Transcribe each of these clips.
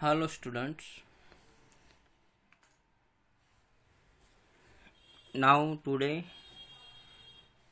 Hello students. Now today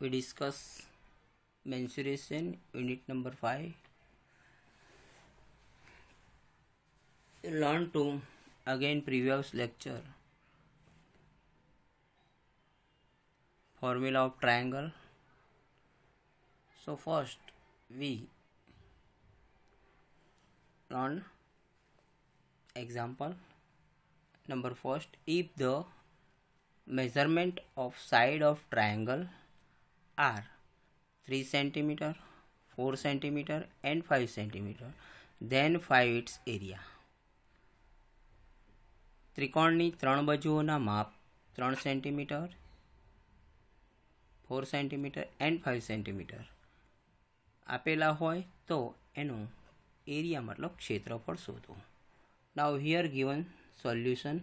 we discuss mensuration unit number 5. Learn to again previous lecture formula of triangle. So first we learn example number first. If the measurement of side of triangle are 3 cm, 4 cm and 5 cm, then find its area. ત્રિકોણની ત્રણ બાજુઓના માપ 3 centimetre, 4 centimetre and 5 centimetre આપેલા હોય તો એનું area મતલબ ક્ષેત્રફળ શોધો. Now here given solution.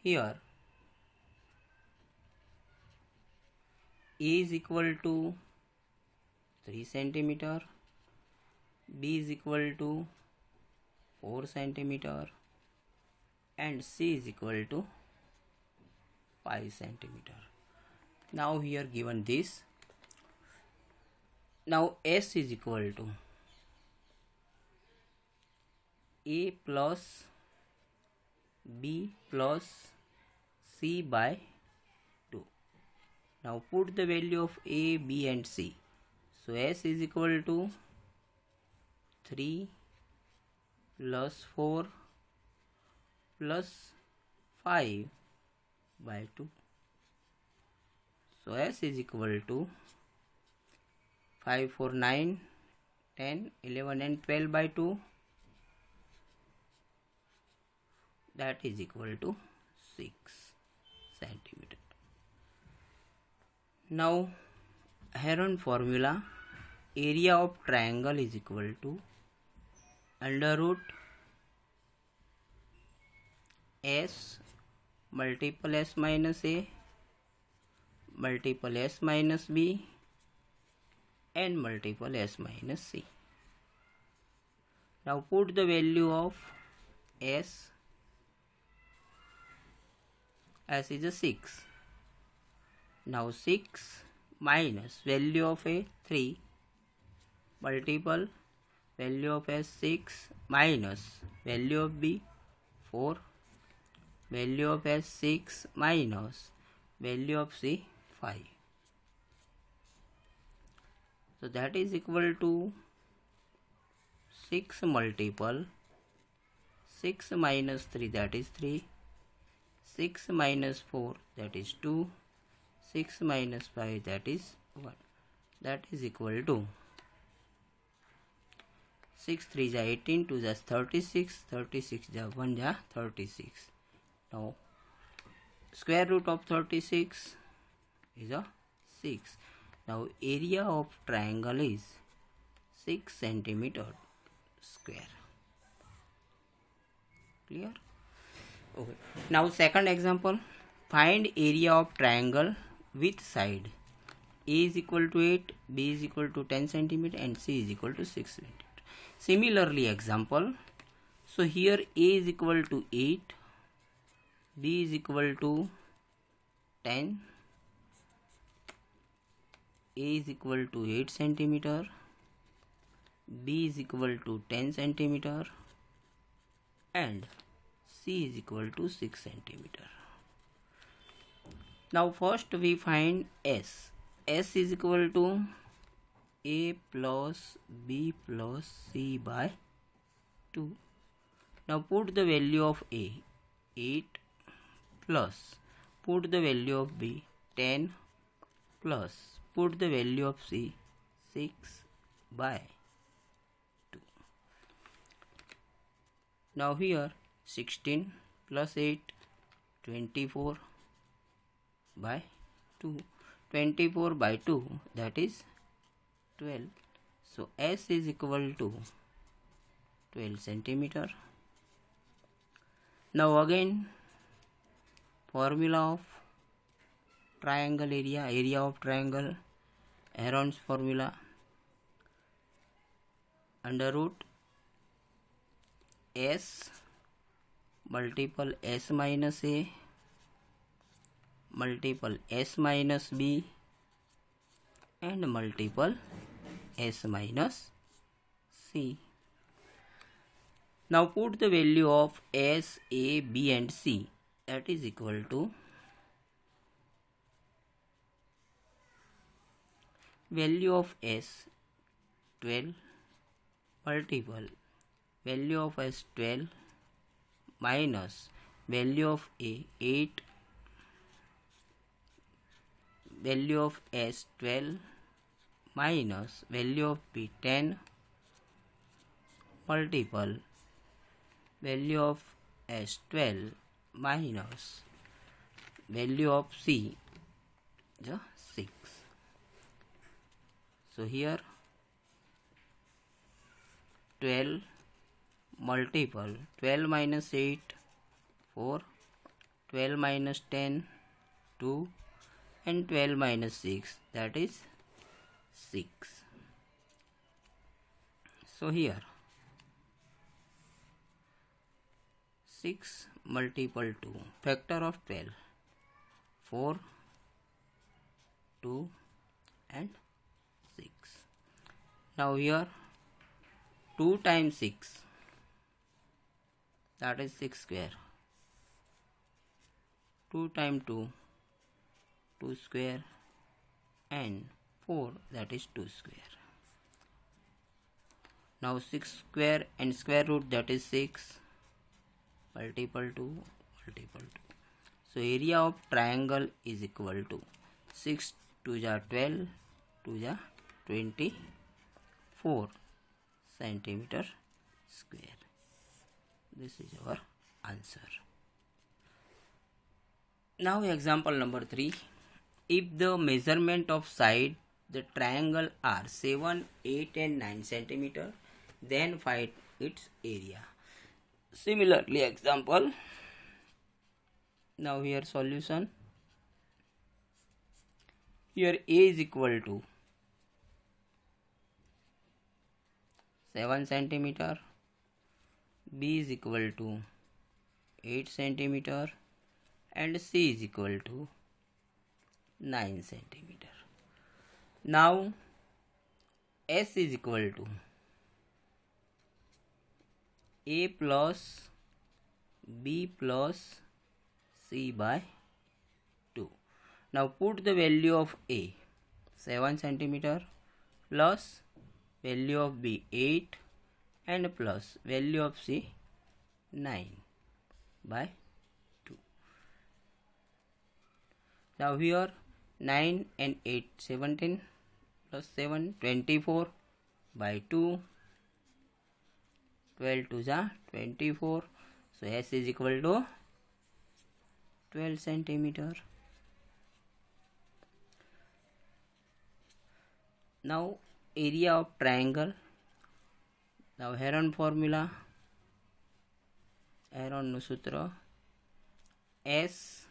Here A is equal to 3 centimeter, B is equal to 4 centimeter and C is equal to 5 centimeter. Now here given this. Now S is equal to A plus B plus C by 2. Now put the value of A, B and C. So S is equal to 3 plus 4 plus 5 by 2. So S is equal to 5, 4, 9, 10, 11 and 12 by 2. That is equal to 6 centimeter. Now Heron formula, area of triangle is equal to under root S multiple S minus A multiple S minus B and multiple S minus C. Now put the value of S. S is a 6. Now 6 minus value of A 3 multiple value of S 6 minus value of B 4 value of S 6 minus value of C 5. So that is equal to 6 multiple 6 minus 3, that is 3. 6 minus 4, that is 2. 6 minus 5, that is 1. That is equal to 6 3 is 18, 2 is 36, 36 is 1 is 36. Now square root of 36 is a 6. Now area of triangle is 6 centimeter square. Clear? Okay. Now second example, find area of triangle with side A is equal to 8, B is equal to 10 centimeter and C is equal to 6 centimeter. Similarly example, so here A is equal to 8, B is equal to 10, A is equal to 8 centimeter, B is equal to 10 centimeter and C is equal to 6 centimeter. Now first we find S. S is equal to A plus B plus C by 2. Now put the value of A 8 plus put the value of B 10 plus put the value of C 6 by 2. Now here 16 plus 8 24 by 2. 24 by 2, that is 12. So S is equal to 12 centimeter. Now again formula of triangle area of triangle, Heron's formula. under root s multiple s minus a multiple s minus b and multiple s minus c. Now put the value of s, a, b and c, that is equal to value of s 12 multiple value of s 12 minus value of a 8 value of s 12 minus value of b 10 multiple value of s 12 minus value of c 6. So here 12 multiple 12 minus 8 4 12 minus 10 2 and 12 minus 6, that is 6. So here 6 multiple 2 factor of 12 4 2 and 6. Now here 2 times 6, that is 6 square. 2 times 2 2 square and 4, that is 2 square. Now 6 square and square root, that is 6 multiple 2 multiple 2. So area of triangle is equal to 6 2 ja 12 2 ja 24 centimeter square. This is our answer. Now example number 3. If the measurement of side the triangle are 7, 8 and 9 centimeter, then find its area. Similarly example. Now here solution. Here a is equal to 7 centimeter, b is equal to 8 centimeter and c is equal to 9 centimeter. Now s is equal to a plus b plus c by 2. Now put the value of a 7 centimeter plus value of b 8 and plus value of c 9 by 2. Now here 9 and 8 17 plus 7 24 by 2 12 to the 24. So s is equal to 12 centimeter. Now area of triangle. Now Heron formula, Heron sutra, s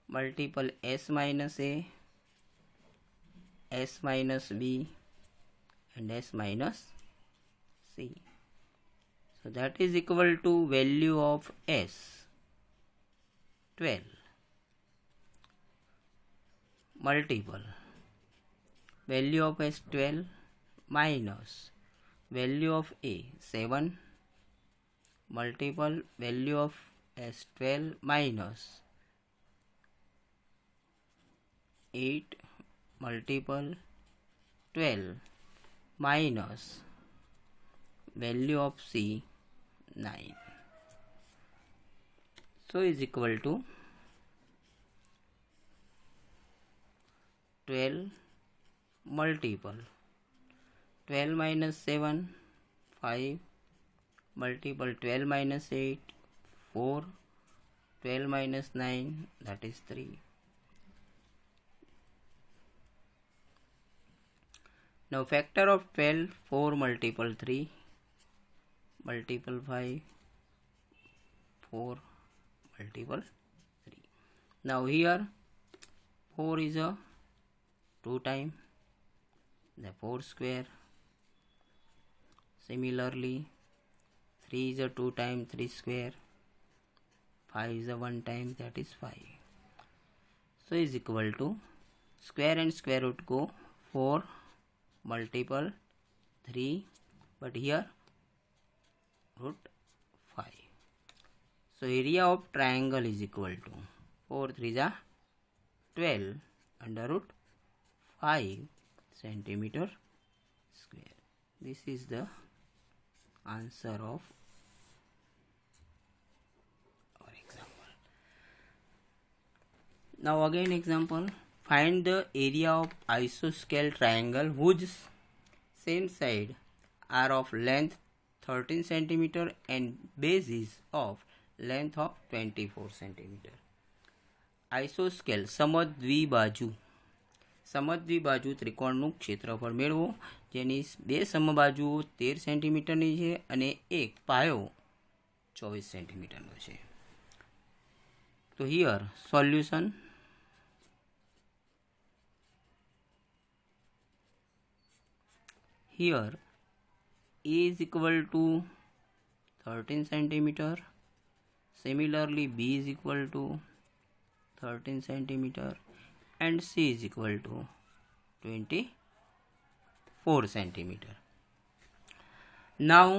multiple s minus a, s minus b and s minus c. So that is equal to value of s 12 multiple value of s 12 minus value of a 7 multiple value of s 12 minus 8 multiple 12 minus value of c 9. So is equal to 12 multiple 12 minus 7 5 multiple 12 minus 8 4 12 minus 9, that is 3. Now factor of 12 4 multiple 3 multiple 5 4 multiple 3. Now here 4 is a 2 time the 4 square. Similarly, 3 is a 2 times 3 square, 5 is a 1 time, that is 5. So is equal to square and square root go 4 multiple 3, but here root 5. So area of triangle is equal to 4 3 is 12 under root 5 centimeter square. This is the answer of our example. Now again example, find the area of isosceles triangle whose same side are of length 13 centimeter and base is of length of 24 centimeter. આઇસોસ્કેલ સમદ્વિબાજુ ત્રિકોણનું ક્ષેત્રફળ મેળવો જેની બે સમબાજુઓ 13 સેન્ટીમીટરની છે અને એક પાયો 24 સેન્ટીમીટરનો છે. તો here solution. Here A is equal to 13 centimeter. Similarly, B is equal to 13 centimeter and C is equal to 24 centimeter. Now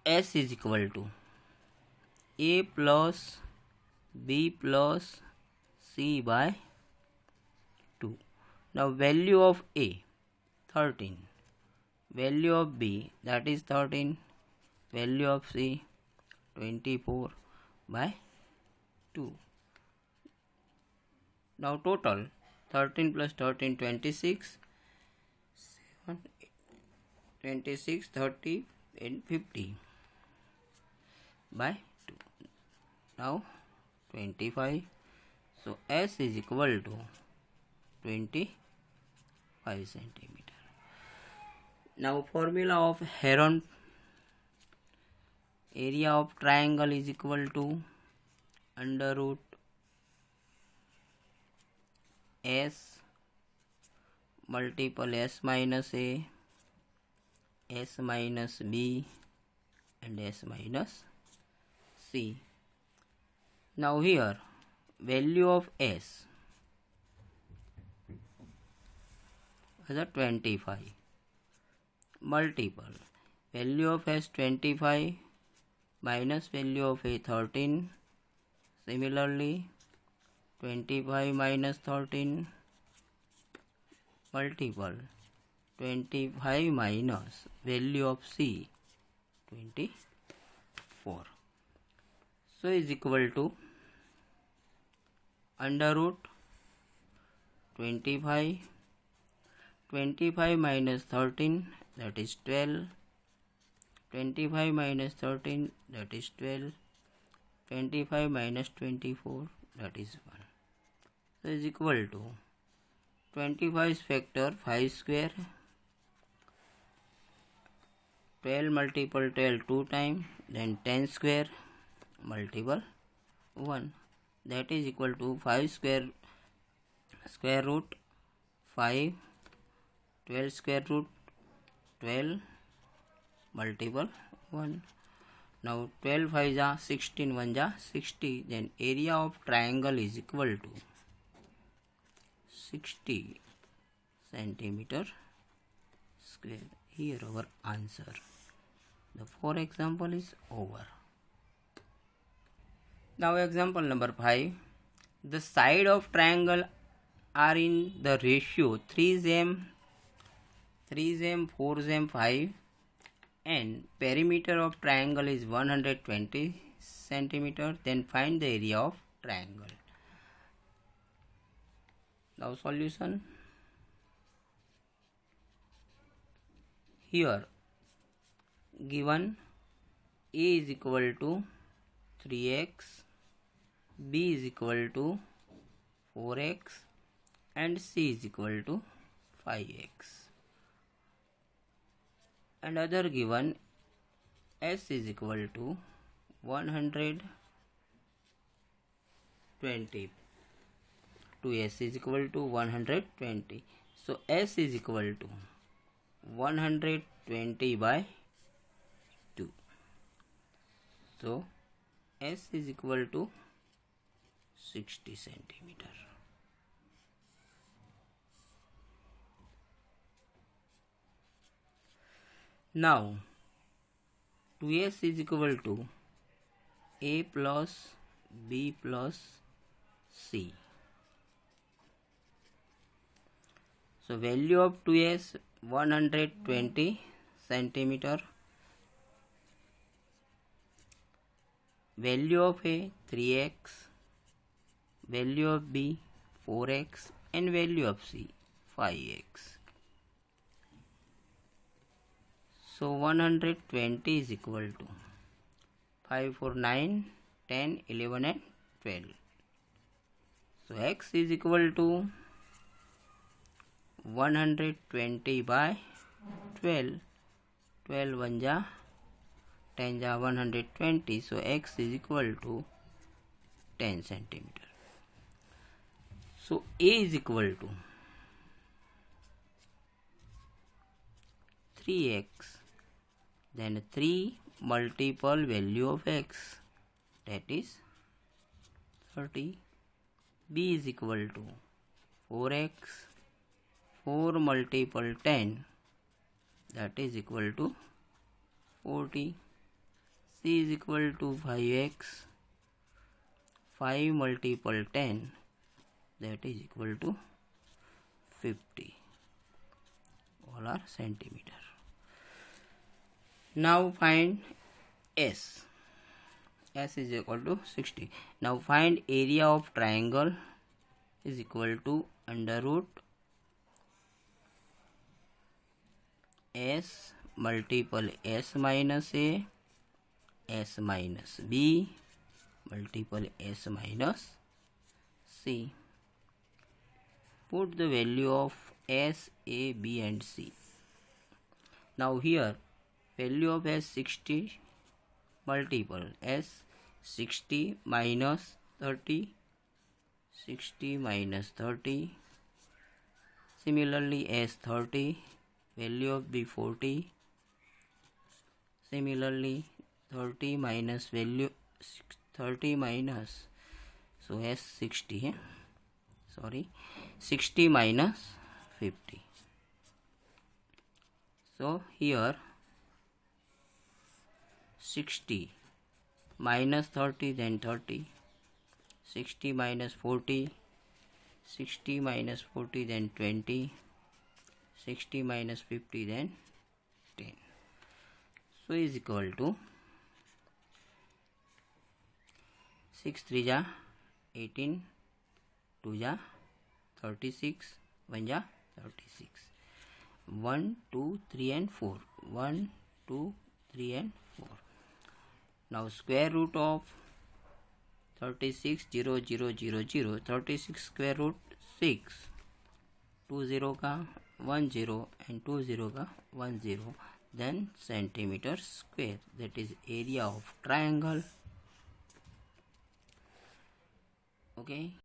S is equal to A plus B plus C by 2. Now value of A 13, value of B that is 13, value of C 24 by 2. Now total 13 plus 13 26, 7, 26, 30 and 50 by 2. Now 25. So S is equal to 25 centimeter. Now formula of Heron. Area of triangle is equal to under root S multiple S minus A, S minus B and S minus C. Now here value of S is a 25 multiple value of S 25 minus value of A 13. Similarly 25 minus 13 multiple 25 minus value of C 24. So is equal to under root 25 minus 13 that is 12, 25 minus 13 that is 12, 25 minus 24 that is 1. So is equal to 25 factor 5 square, 12 multiple 12 2 times, then 10 square multiple 1, that is equal to 5 square root 5, 12 square root 12 multiple 1. Now 12 5 is 16, 1 is 60. Then area of triangle is equal to 60 centimeter square. Here our answer. The 4 example is over. Now example number 5. The side of triangle are in the ratio 3:m, 4:m, 5 and perimeter of triangle is 120 centimeter. Then find the area of triangle. Now solution. Here given A is equal to 3x, B is equal to 4x and C is equal to 5x. And other given S is equal to 120. To S is equal to 120. So S is equal to 120 by 2. So S is equal to 60 centimeter. Now 2S is equal to A plus B plus C. So value of 2S 120 centimeter. Value of A 3x. Value of B 4x and value of C 5x. So 120 is equal to 5, 4, 9, 10, 11 and 12. So x is equal to 120 by 12. 12 1 ja 10 ja 120. So x is equal to 10 centimeter. So A is equal to 3x. Then 3 multiple value of x, that is 30. B is equal to 4x. 4 multiple 10, that is equal to 40. C is equal to 5x. 5 multiple 10, that is equal to 50. All are centimeter. Now find S. S is equal to 60. Now find area of triangle is equal to under root S multiple S minus A, S minus B multiple S minus C. Put the value of S, A, B and C. Now here value of S 60 multiple S 60 minus 30, 60 minus 30. Similarly S 30, value of B 40. Similarly 30 minus value 30 minus, so S 60, sorry, 60 minus 50. So here 60 minus 30, then 30, 60 minus 40, 60 minus 40, then 20, 60 minus 50, then 10. So is equal to 6 3 ja 18, 2 ja 36, 1 ja 36. 1, 2, 3 and 4. 1, 2, 3 and 4. Now square root of 36 0 0 0 0. 36 square root 6. 2 0 का 1 0 and 2 0 का 1 0. Then centimeter square, that is area of triangle. Okay.